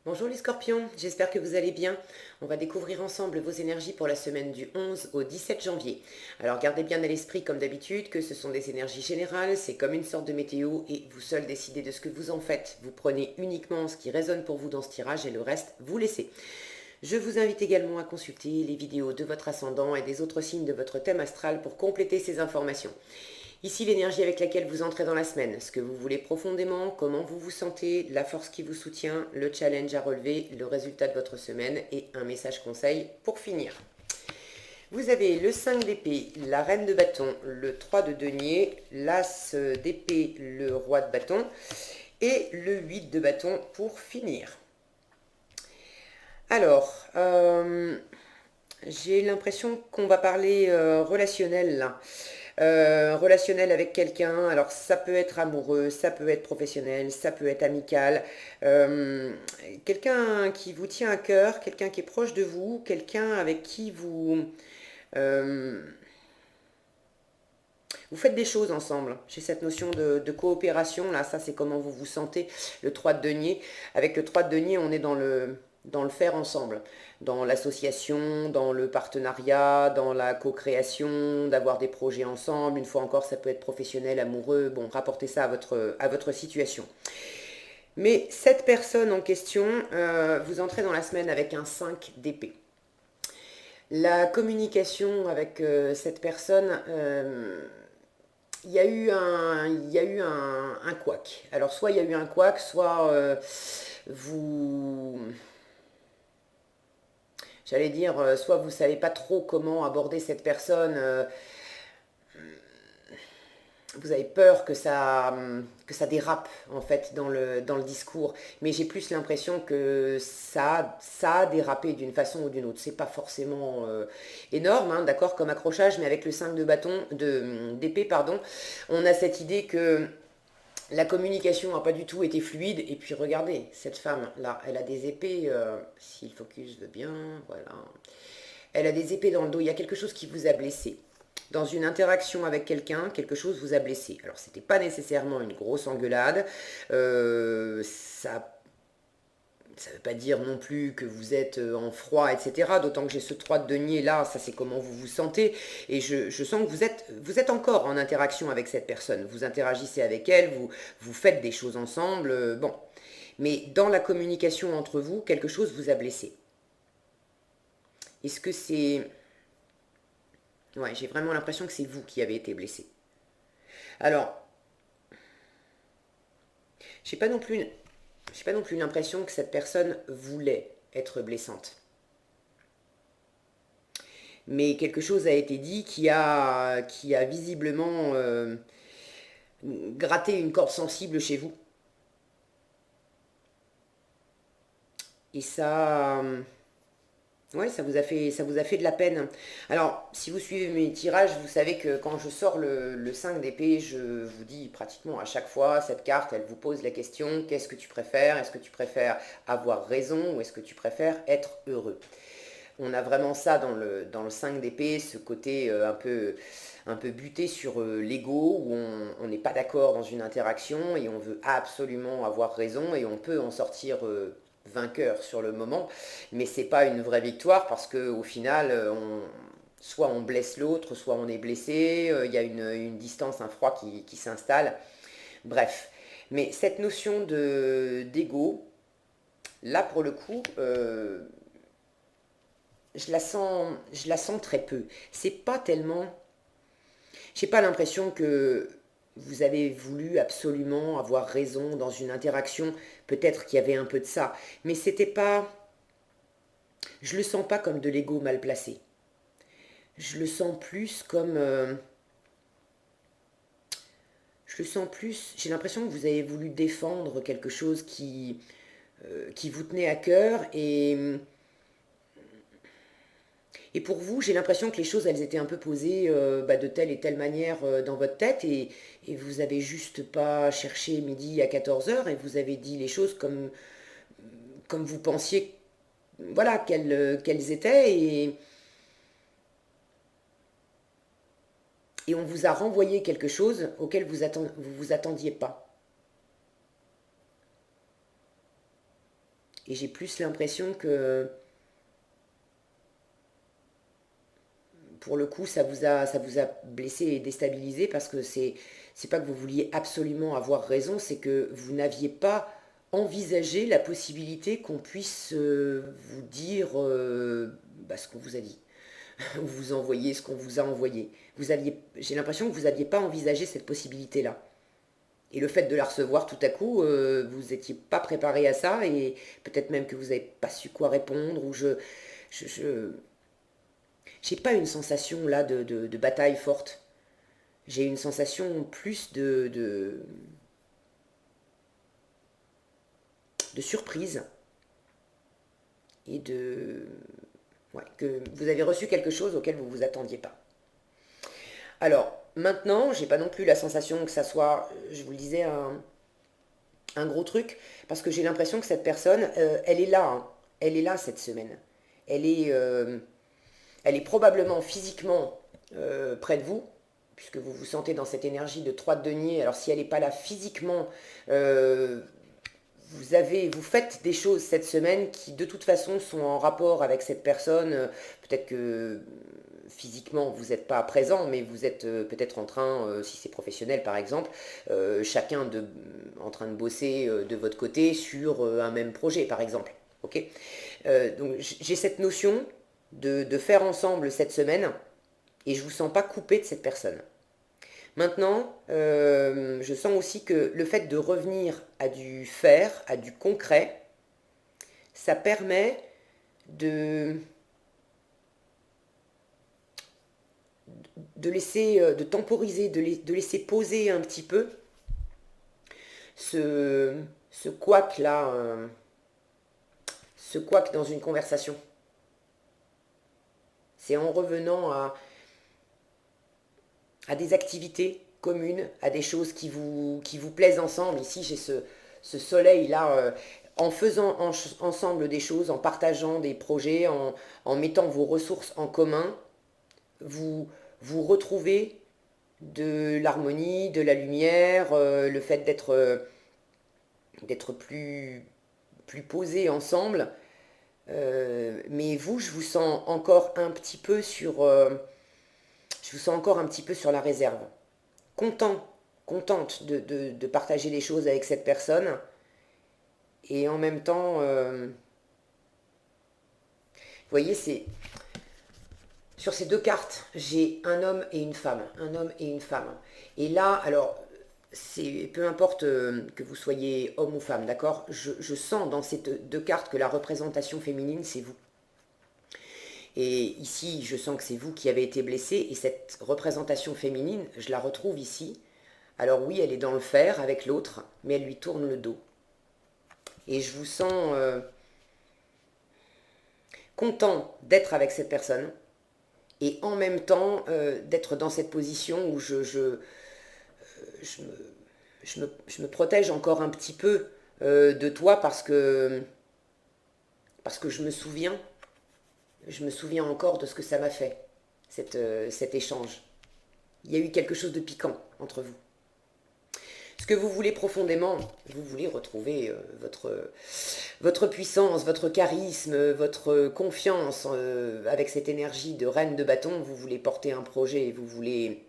Bonjour les scorpions, j'espère que vous allez bien. On va découvrir ensemble vos énergies pour la semaine du 11 au 17 janvier. Alors gardez bien à l'esprit comme d'habitude que ce sont des énergies générales, c'est comme une sorte de météo et vous seul décidez de ce que vous en faites. Vous prenez uniquement ce qui résonne pour vous dans ce tirage et le reste vous laissez. Je vous invite également à consulter les vidéos de votre ascendant et des autres signes de votre thème astral pour compléter ces informations. Ici l'énergie avec laquelle vous entrez dans la semaine, ce que vous voulez profondément, comment vous vous sentez, la force qui vous soutient, le challenge à relever, le résultat de votre semaine et un message conseil pour finir. Vous avez le 5 d'épée, la reine de bâton, le 3 de denier, l'as d'épée, le roi de bâton et le 8 de bâton pour finir. Alors, j'ai l'impression qu'on va parler relationnel là. Relationnel avec quelqu'un, alors ça peut être amoureux, ça peut être professionnel, ça peut être amical. Euh, Quelqu'un qui vous tient à cœur, quelqu'un qui est proche de vous, quelqu'un avec qui euh, vous faites des choses ensemble. J'ai cette notion de coopération, là, ça c'est comment vous vous sentez, le 3 de denier. Avec le 3 de denier, on est dans le faire ensemble, dans l'association, dans le partenariat, dans la co-création, d'avoir des projets ensemble. Une fois encore, ça peut être professionnel, amoureux. Bon, rapportez ça à votre situation. Mais cette personne en question, vous entrez dans la semaine avec un 5 d'épée. La communication avec cette personne, il y a eu un couac. Alors soit il y a eu un couac, soit vous, j'allais dire, soit vous savez pas trop comment aborder cette personne, vous avez peur que ça dérape en fait dans le discours, mais j'ai plus l'impression que ça a dérapé d'une façon ou d'une autre. C'est pas forcément énorme, hein, d'accord, comme accrochage, mais avec le 5 de bâton, d'épée, pardon, on a cette idée que la communication n'a pas du tout été fluide. Et puis regardez, cette femme là, elle a des épées, si le focus veut bien, voilà. Elle a des épées dans le dos, il y a quelque chose qui vous a blessé. Dans une interaction avec quelqu'un, quelque chose vous a blessé. Alors, c'était pas nécessairement une grosse engueulade. Ça ne veut pas dire non plus que vous êtes en froid, etc. D'autant que j'ai ce 3 de denier là, ça c'est comment vous vous sentez. Et je sens que vous êtes encore en interaction avec cette personne. Vous interagissez avec elle, vous faites des choses ensemble. Bon. Mais dans la communication entre vous, quelque chose vous a blessé. Est-ce que c'est... Ouais, j'ai vraiment l'impression que c'est vous qui avez été blessé. Alors, j'ai pas non plus, j'ai pas non plus l'impression que cette personne voulait être blessante. Mais quelque chose a été dit qui a visiblement gratté une corde sensible chez vous. Et ça, ouais, ça vous a fait de la peine. Alors, si vous suivez mes tirages, vous savez que quand je sors le 5 d'épée, je vous dis pratiquement à chaque fois, cette carte, elle vous pose la question, qu'est-ce que tu préfères? Est-ce que tu préfères avoir raison ou est-ce que tu préfères être heureux? On a vraiment ça dans le 5 d'épée, ce côté un peu buté sur l'ego, où on n'est pas d'accord dans une interaction et on veut absolument avoir raison et on peut en sortir vainqueur sur le moment, mais c'est pas une vraie victoire parce que au final, soit on blesse l'autre, soit on est blessé, il y a une distance, un froid qui s'installe. Bref, mais cette notion de d'ego, là pour le coup, je la sens très peu. C'est pas tellement. J'ai pas l'impression que vous avez voulu absolument avoir raison dans une interaction. Peut-être qu'il y avait un peu de ça, mais c'était pas. Je le sens pas comme de l'ego mal placé. Je le sens plus comme. Je le sens plus. J'ai l'impression que vous avez voulu défendre quelque chose qui vous tenait à cœur et pour vous, j'ai l'impression que les choses, elles étaient un peu posées de telle et telle manière dans votre tête et vous avez juste pas cherché midi à 14 heures et vous avez dit les choses comme vous pensiez voilà, qu'elles étaient et on vous a renvoyé quelque chose auquel vous attendiez pas. Et j'ai plus l'impression que, pour le coup, ça vous a blessé et déstabilisé parce que c'est pas que vous vouliez absolument avoir raison, c'est que vous n'aviez pas envisagé la possibilité qu'on puisse vous dire ce qu'on vous a dit, ou vous envoyer ce qu'on vous a envoyé. J'ai l'impression que vous n'aviez pas envisagé cette possibilité-là. Et le fait de la recevoir tout à coup, vous n'étiez pas préparé à ça, et peut-être même que vous n'avez pas su quoi répondre, ou je j'ai pas une sensation là de bataille forte. J'ai une sensation plus de surprise et de... Ouais, que vous avez reçu quelque chose auquel vous vous attendiez pas. Alors, maintenant, j'ai pas non plus la sensation que ça soit, je vous le disais, un gros truc, parce que j'ai l'impression que cette personne, elle est là, hein. Elle est là cette semaine. Elle est, euh, Elle est probablement physiquement près de vous, puisque vous vous sentez dans cette énergie de 3 de denier. Alors si elle n'est pas là physiquement, euh, vous faites des choses cette semaine qui de toute façon sont en rapport avec cette personne. Peut-être que physiquement vous n'êtes pas présent, mais vous êtes peut-être en train, si c'est professionnel par exemple, chacun en train de bosser de votre côté sur un même projet par exemple. Ok. Donc j'ai cette notion de faire ensemble cette semaine et je ne vous sens pas coupé de cette personne. Maintenant, je sens aussi que le fait de revenir à du faire, à du concret, ça permet de, de temporiser, de laisser poser un petit peu ce, ce couac là, ce couac dans une conversation. C'est en revenant à des activités communes, à des choses qui vous plaisent ensemble. Ici, j'ai ce soleil-là, en faisant ensemble des choses, en partageant des projets, en mettant vos ressources en commun, vous, vous retrouvez de l'harmonie, de la lumière, le fait d'être plus posé ensemble. Mais vous, je vous sens encore un petit peu sur la réserve. Content, contente de partager les choses avec cette personne. Et en même temps, vous voyez, c'est sur ces deux cartes, j'ai un homme et une femme. Un homme et une femme. Et là, alors, peu importe que vous soyez homme ou femme, d'accord, je sens dans ces deux cartes que la représentation féminine, c'est vous. Et ici, je sens que c'est vous qui avez été blessé, et cette représentation féminine, je la retrouve ici. Alors oui, elle est dans le fer avec l'autre, mais elle lui tourne le dos. Et je vous sens content d'être avec cette personne, et en même temps d'être dans cette position où je, me, je me protège encore un petit peu de toi parce que je me souviens encore de ce que ça m'a fait, cet échange. Il y a eu quelque chose de piquant entre vous. Ce que vous voulez profondément, vous voulez retrouver votre puissance, votre charisme, votre confiance avec cette énergie de reine de bâton. Vous voulez porter un projet, vous voulez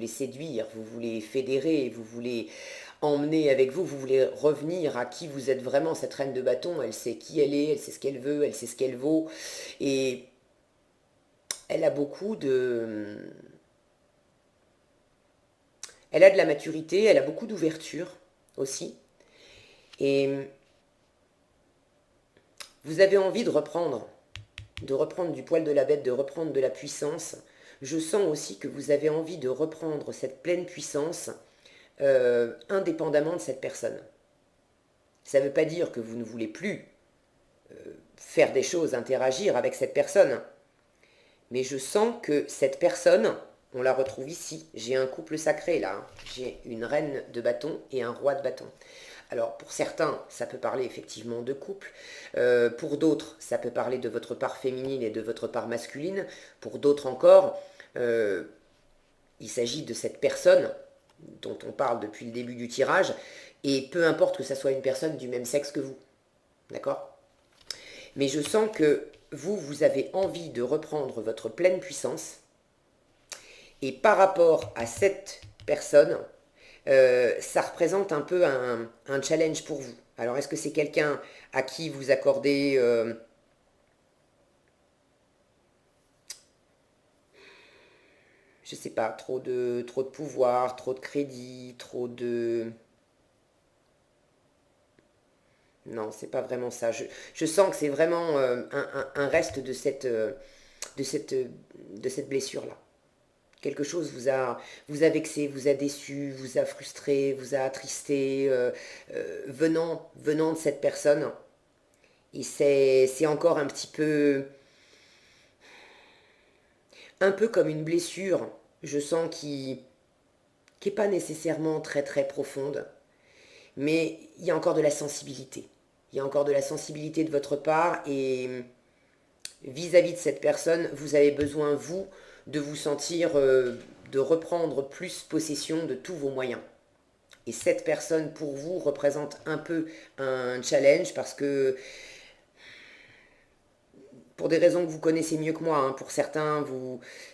séduire, vous voulez fédérer, vous voulez emmener avec vous, vous voulez revenir à qui vous êtes vraiment, cette reine de bâton. Elle sait qui elle est, elle sait ce qu'elle veut, elle sait ce qu'elle vaut. Et elle a beaucoup de... Elle a de la maturité, elle a beaucoup d'ouverture aussi. Et vous avez envie de reprendre du poil de la bête, de reprendre de la puissance. Je sens aussi que vous avez envie de reprendre cette pleine puissance indépendamment de cette personne. Ça ne veut pas dire que vous ne voulez plus faire des choses, interagir avec cette personne. Mais je sens que cette personne, on la retrouve ici. J'ai un couple sacré là. Hein. J'ai une reine de bâton et un roi de bâton. Alors pour certains, ça peut parler effectivement de couple. Pour d'autres, ça peut parler de votre part féminine et de votre part masculine. Pour d'autres encore, il s'agit de cette personne dont on parle depuis le début du tirage. Et peu importe que ça soit une personne du même sexe que vous. d'accord? Mais je sens que vous avez envie de reprendre votre pleine puissance. Et par rapport à cette personne, ça représente un peu un challenge pour vous. Alors, est-ce que c'est quelqu'un à qui vous accordez, je sais pas, trop de pouvoir, trop de crédit, trop de... Non, c'est pas vraiment ça. Je sens que c'est vraiment un reste de cette, euh, de cette blessure-là. Quelque chose vous a vexé, vous a déçu, vous a frustré, vous a attristé, venant de cette personne. Et c'est encore un peu comme une blessure, je sens, qui est pas nécessairement très très profonde, mais il y a encore de la sensibilité. Il y a encore de la sensibilité de votre part et vis-à-vis de cette personne, vous avez besoin, vous, de vous sentir, de reprendre plus possession de tous vos moyens. Et cette personne, pour vous, représente un peu un challenge parce que, pour des raisons que vous connaissez mieux que moi, hein, pour certains,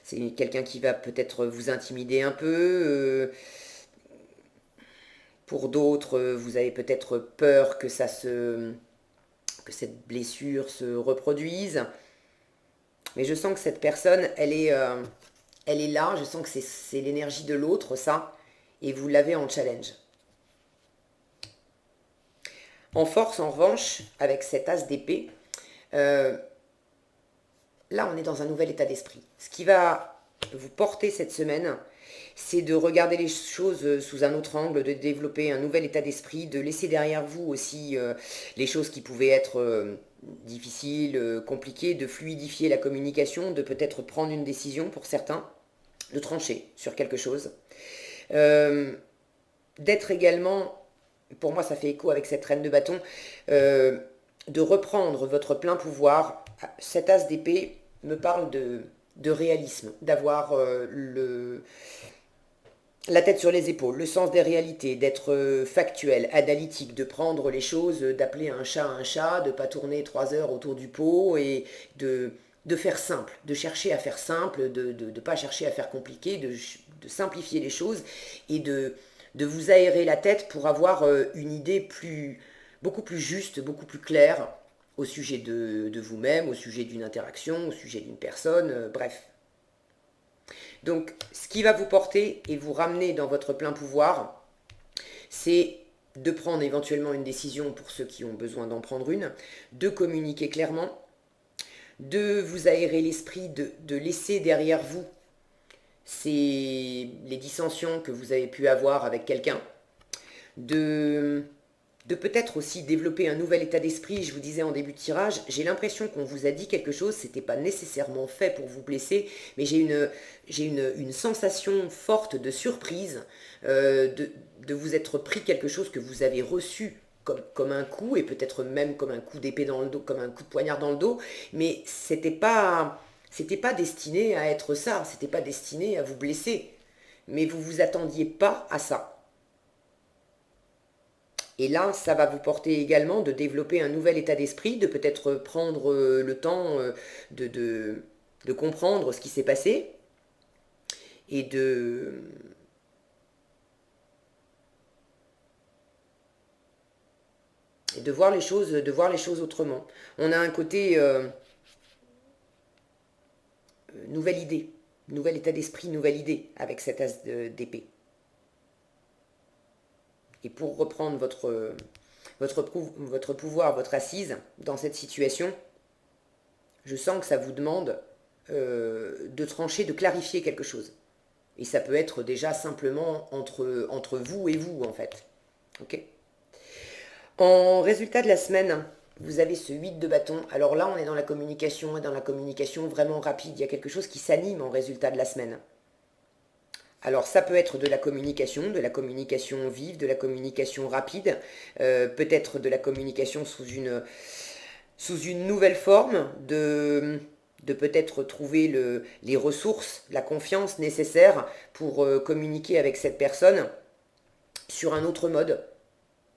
c'est quelqu'un qui va peut-être vous intimider un peu. Pour d'autres, vous avez peut-être peur que cette blessure se reproduise. Mais je sens que cette personne, elle est là. Je sens que c'est l'énergie de l'autre, ça. Et vous l'avez en challenge. En force, en revanche, avec cet as d'épée, euh, là, on est dans un nouvel état d'esprit. Ce qui va vous porter cette semaine, c'est de regarder les choses sous un autre angle, de développer un nouvel état d'esprit, de laisser derrière vous aussi les choses qui pouvaient être difficiles, compliquées, de fluidifier la communication, de peut-être prendre une décision pour certains, de trancher sur quelque chose. Euh, D'être également, pour moi ça fait écho avec cette reine de bâton, euh, de reprendre votre plein pouvoir. Cet as d'épée me parle de réalisme, d'avoir la tête sur les épaules, le sens des réalités, d'être factuel, analytique, de prendre les choses, d'appeler un chat, de ne pas tourner 3 heures autour du pot et de faire simple, de chercher à faire simple, de ne pas chercher à faire compliqué, de simplifier les choses et de vous aérer la tête pour avoir une idée beaucoup plus juste, beaucoup plus claire au sujet de vous-même, au sujet d'une interaction, au sujet d'une personne, bref. Donc, ce qui va vous porter et vous ramener dans votre plein pouvoir, c'est de prendre éventuellement une décision pour ceux qui ont besoin d'en prendre une, de communiquer clairement, de vous aérer l'esprit, de laisser derrière vous les dissensions que vous avez pu avoir avec quelqu'un, de de peut-être aussi développer un nouvel état d'esprit. Je vous disais en début de tirage, j'ai l'impression qu'on vous a dit quelque chose, c'était pas nécessairement fait pour vous blesser, mais j'ai une sensation forte de surprise, de vous être pris quelque chose que vous avez reçu comme un coup, et peut-être même comme un coup d'épée dans le dos, comme un coup de poignard dans le dos, mais c'était pas destiné à être ça, c'était pas destiné à vous blesser, mais vous vous attendiez pas à ça. Et là, ça va vous porter également de développer un nouvel état d'esprit, de peut-être prendre le temps de, de, de comprendre ce qui s'est passé et de voir les choses autrement. On a un côté nouvelle idée, nouvel état d'esprit, nouvelle idée avec cet as d'épée. Et pour reprendre votre pouvoir, votre assise dans cette situation, je sens que ça vous demande de trancher, de clarifier quelque chose. Et ça peut être déjà simplement entre vous et vous, en fait. Ok. En résultat de la semaine, vous avez ce 8 de bâton. Alors là, on est dans la communication, et dans la communication vraiment rapide. Il y a quelque chose qui s'anime en résultat de la semaine. Alors ça peut être de la communication vive, de la communication rapide, peut-être de la communication sous une nouvelle forme, de peut-être trouver les ressources, la confiance nécessaire pour communiquer avec cette personne sur un autre mode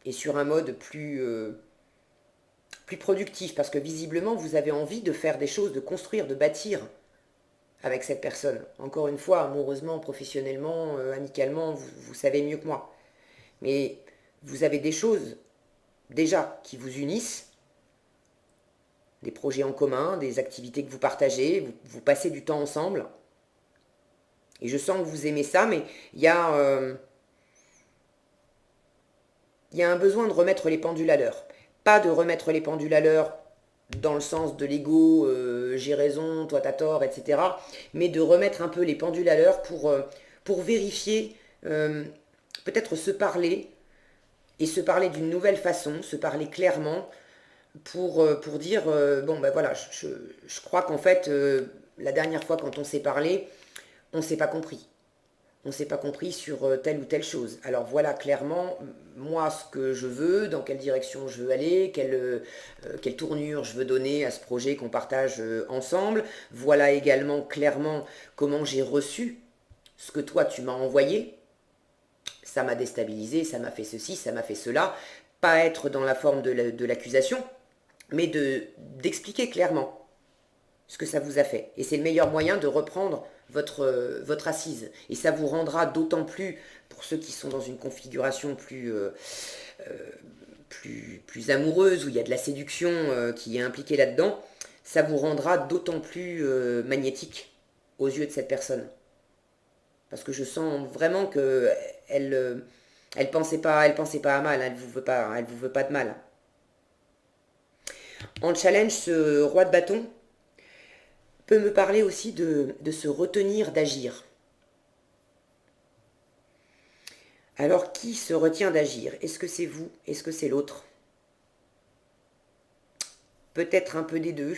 et sur un mode plus productif, parce que visiblement, vous avez envie de faire des choses, de construire, de bâtir avec cette personne. Encore une fois, amoureusement, professionnellement, amicalement, vous savez mieux que moi. Mais vous avez des choses déjà qui vous unissent, des projets en commun, des activités que vous partagez, vous passez du temps ensemble. Et je sens que vous aimez ça, mais il y a un besoin de remettre les pendules à l'heure. Pas de remettre les pendules à l'heure dans le sens de l'ego, j'ai raison, toi t'as tort, etc. Mais de remettre un peu les pendules à l'heure pour vérifier, peut-être se parler d'une nouvelle façon, se parler clairement, pour dire, bon ben voilà, je crois qu'en fait, la dernière fois quand on s'est parlé, on ne s'est pas compris. On ne s'est pas compris sur telle ou telle chose. Alors voilà clairement, moi, ce que je veux, dans quelle direction je veux aller, quelle tournure je veux donner à ce projet qu'on partage ensemble. Voilà également clairement comment j'ai reçu ce que toi tu m'as envoyé. Ça m'a déstabilisé, ça m'a fait ceci, ça m'a fait cela. Pas être dans la forme de l'accusation, mais d'expliquer clairement ce que ça vous a fait. Et c'est le meilleur moyen de reprendre votre assise. Et ça vous rendra d'autant plus, pour ceux qui sont dans une configuration plus amoureuse, où il y a de la séduction qui est impliquée là-dedans, ça vous rendra d'autant plus magnétique aux yeux de cette personne. Parce que je sens vraiment que elle pensait pas à mal, elle vous veut pas de mal. En challenge, ce roi de bâton peut me parler aussi de se retenir d'agir. Alors qui se retient d'agir? Est-ce que c'est vous? Est-ce que c'est l'autre? Peut-être un peu des deux.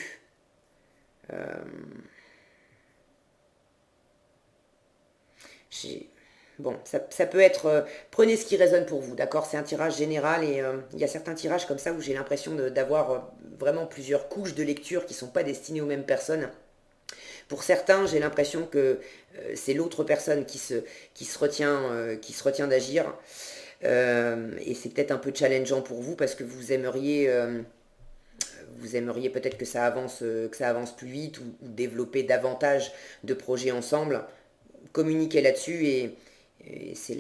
J'ai- Bon, ça peut être... prenez ce qui résonne pour vous, d'accord? C'est un tirage général et il y a certains tirages comme ça où j'ai l'impression d'avoir vraiment plusieurs couches de lecture qui ne sont pas destinées aux mêmes personnes. Pour certains, j'ai l'impression que c'est l'autre personne qui se retient d'agir. Et c'est peut-être un peu challengeant pour vous parce que vous aimeriez peut-être que ça avance plus vite ou développer davantage de projets ensemble. Communiquer là-dessus et c'est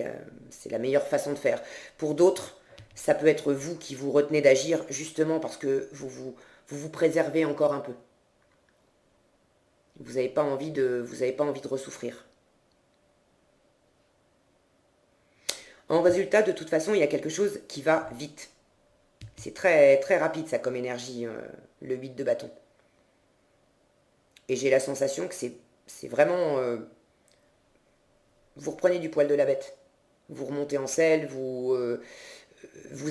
la meilleure façon de faire. Pour d'autres, ça peut être vous qui vous retenez d'agir justement parce que vous préservez encore un peu. Vous n'avez pas envie de ressouffrir. En résultat, de toute façon, il y a quelque chose qui va vite. C'est très, très rapide ça comme énergie, le 8 de bâton. Et j'ai la sensation que c'est vraiment... vous reprenez du poil de la bête. Vous remontez en selle, vous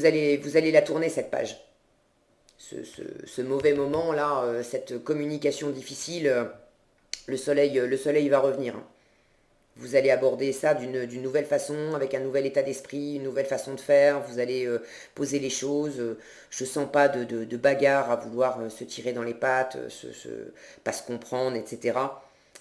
allez la tourner cette page. Ce mauvais moment là, cette communication difficile, le soleil va revenir. Vous allez aborder ça d'une nouvelle façon, avec un nouvel état d'esprit, une nouvelle façon de faire. Vous allez poser les choses. Je ne sens pas de bagarre à vouloir se tirer dans les pattes, pas se comprendre, etc.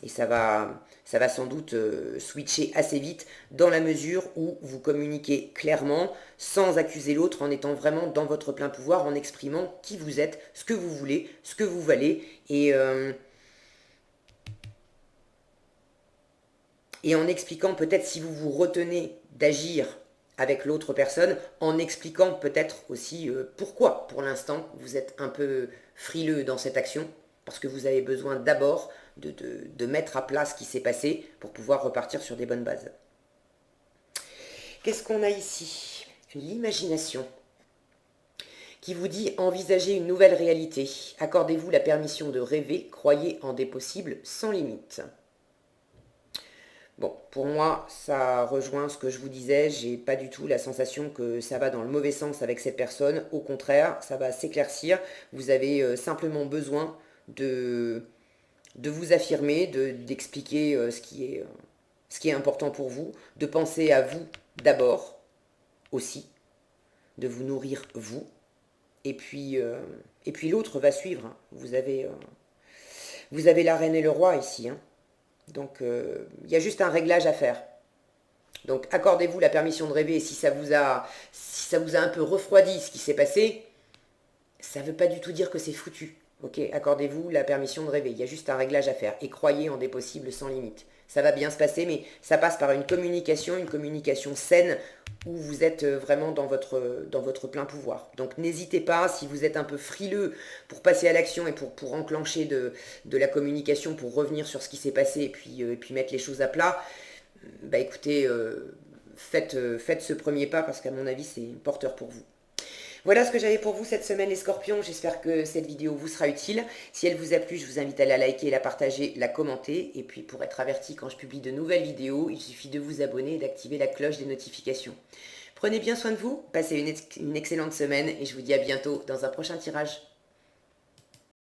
Et ça va sans doute switcher assez vite dans la mesure où vous communiquez clairement, sans accuser l'autre, en étant vraiment dans votre plein pouvoir, en exprimant qui vous êtes, ce que vous voulez, ce que vous valez. Et en expliquant peut-être si vous vous retenez d'agir avec l'autre personne, en expliquant peut-être aussi pourquoi pour l'instant vous êtes un peu frileux dans cette action, parce que vous avez besoin d'abord de mettre à plat ce qui s'est passé pour pouvoir repartir sur des bonnes bases. Qu'est-ce qu'on a ici? L'imagination qui vous dit envisagez une nouvelle réalité. Accordez-vous la permission de rêver, croyez en des possibles sans limite. Bon, pour moi, ça rejoint ce que je vous disais. J'ai pas du tout la sensation que ça va dans le mauvais sens avec cette personne. Au contraire, ça va s'éclaircir. Vous avez simplement besoin de vous affirmer, d'expliquer ce qui est important pour vous, de penser à vous d'abord aussi, de vous nourrir vous. Et puis l'autre va suivre. Hein. Vous avez la reine et le roi ici. Hein. Donc, il y a juste un réglage à faire. Donc, accordez-vous la permission de rêver. Et si ça vous a un peu refroidi ce qui s'est passé, ça ne veut pas du tout dire que c'est foutu. Ok, accordez-vous la permission de rêver. Il y a juste un réglage à faire. Et croyez en des possibles sans limite. Ça va bien se passer, mais ça passe par une communication saine, où vous êtes vraiment dans votre plein pouvoir. Donc n'hésitez pas, si vous êtes un peu frileux pour passer à l'action et pour enclencher de la communication, pour revenir sur ce qui s'est passé et puis mettre les choses à plat, bah écoutez, faites ce premier pas parce qu'à mon avis c'est porteur pour vous. Voilà ce que j'avais pour vous cette semaine les scorpions, j'espère que cette vidéo vous sera utile. Si elle vous a plu, je vous invite à la liker, la partager, la commenter. Et puis pour être averti quand je publie de nouvelles vidéos, il suffit de vous abonner et d'activer la cloche des notifications. Prenez bien soin de vous, passez une excellente semaine et je vous dis à bientôt dans un prochain tirage.